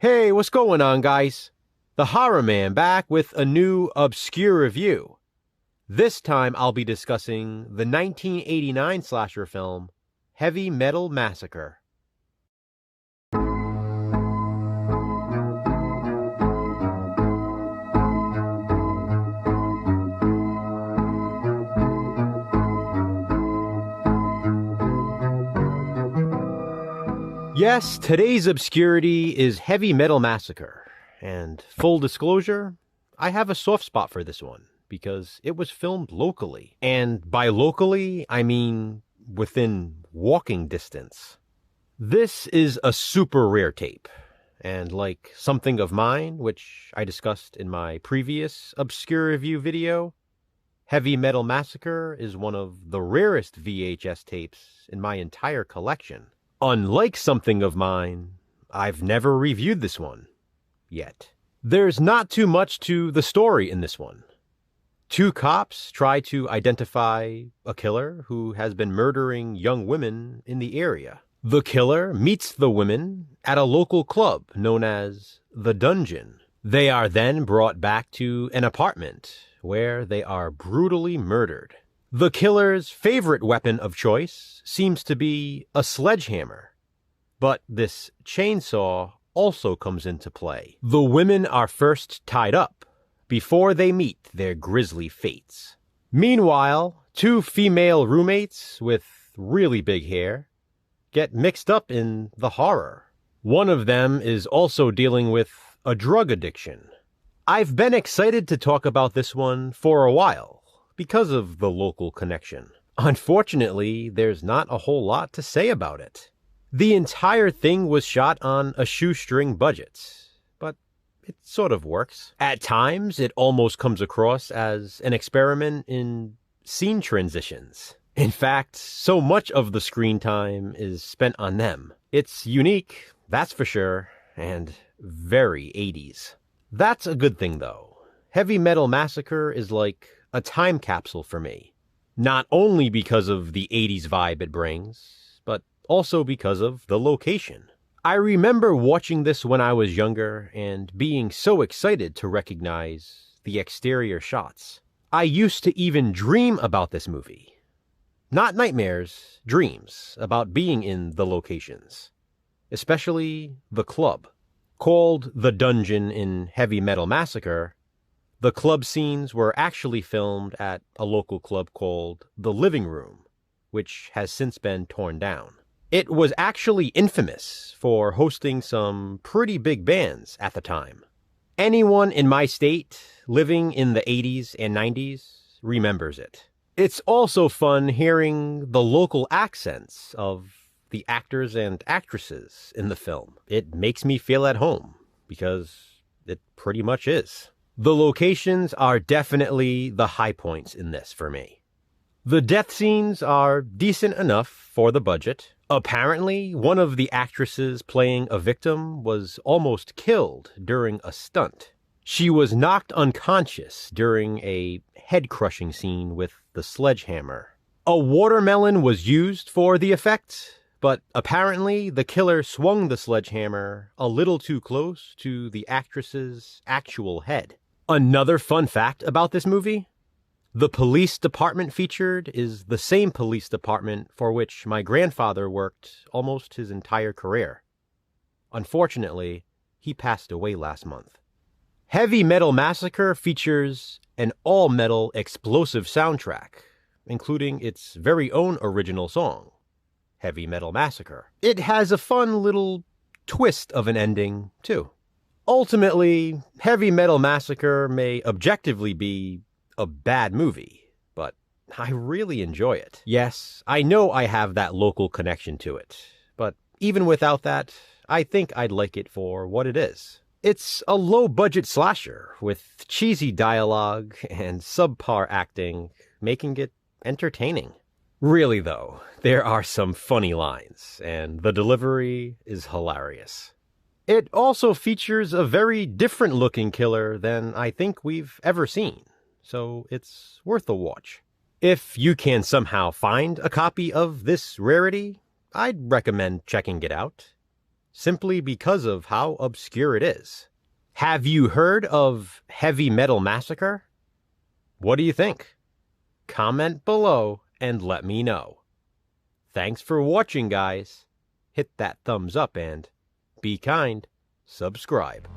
Hey, what's going on, guys? TheHORRORman back with a new obscure review. This time I'll be discussing the 1989 slasher film, Heavy Metal Massacre. Yes, today's obscurity is Heavy Metal Massacre, and full disclosure, I have a soft spot for this one, because it was filmed locally. And by locally, I mean within walking distance. This is a super rare tape, and like Something of Mine, which I discussed in my previous obscure review video, Heavy Metal Massacre is one of the rarest VHS tapes in my entire collection. Unlike Something of Mine, I've never reviewed this one yet. There's not too much to the story in this one. Two cops try to identify a killer who has been murdering young women in the area. The killer meets the women at a local club known as The Dungeon. They are then brought back to an apartment where they are brutally murdered. The killer's favorite weapon of choice seems to be a sledgehammer, but this chainsaw also comes into play. The women are first tied up before they meet their grisly fates. Meanwhile, two female roommates with really big hair get mixed up in the horror. One of them is also dealing with a drug addiction. I've been excited to talk about this one for a while, because of the local connection. Unfortunately, there's not a whole lot to say about it. The entire thing was shot on a shoestring budget, but it sort of works. At times, it almost comes across as an experiment in scene transitions. In fact, so much of the screen time is spent on them. It's unique, that's for sure, and very 80s. That's a good thing, though. Heavy Metal Massacre is like a time capsule for me. Not only because of the 80s vibe it brings, but also because of the location. I remember watching this when I was younger and being so excited to recognize the exterior shots. I used to even dream about this movie. Not nightmares, dreams about being in the locations. Especially the club. Called The Dungeon in Heavy Metal Massacre, the club scenes were actually filmed at a local club called The Living Room, which has since been torn down. It was actually infamous for hosting some pretty big bands at the time. Anyone in my state living in the 80s and 90s remembers it. It's also fun hearing the local accents of the actors and actresses in the film. It makes me feel at home, because it pretty much is. The locations are definitely the high points in this for me. The death scenes are decent enough for the budget. Apparently, one of the actresses playing a victim was almost killed during a stunt. She was knocked unconscious during a head-crushing scene with the sledgehammer. A watermelon was used for the effect, but apparently the killer swung the sledgehammer a little too close to the actress's actual head. Another fun fact about this movie: the police department featured is the same police department for which my grandfather worked almost his entire career. Unfortunately, he passed away last month. Heavy Metal Massacre features an all-metal explosive soundtrack, including its very own original song, Heavy Metal Massacre. It has a fun little twist of an ending, too. Ultimately, Heavy Metal Massacre may objectively be a bad movie, but I really enjoy it. Yes, I know I have that local connection to it, but even without that, I think I'd like it for what it is. It's a low-budget slasher with cheesy dialogue and subpar acting, making it entertaining. Really, though, there are some funny lines, and the delivery is hilarious. It also features a very different-looking killer than I think we've ever seen, so it's worth a watch. If you can somehow find a copy of this rarity, I'd recommend checking it out. simply because of how obscure it is. Have you heard of Heavy Metal Massacre? What do you think? Comment below and let me know. Thanks for watching, guys. Hit that thumbs up and be kind. Subscribe.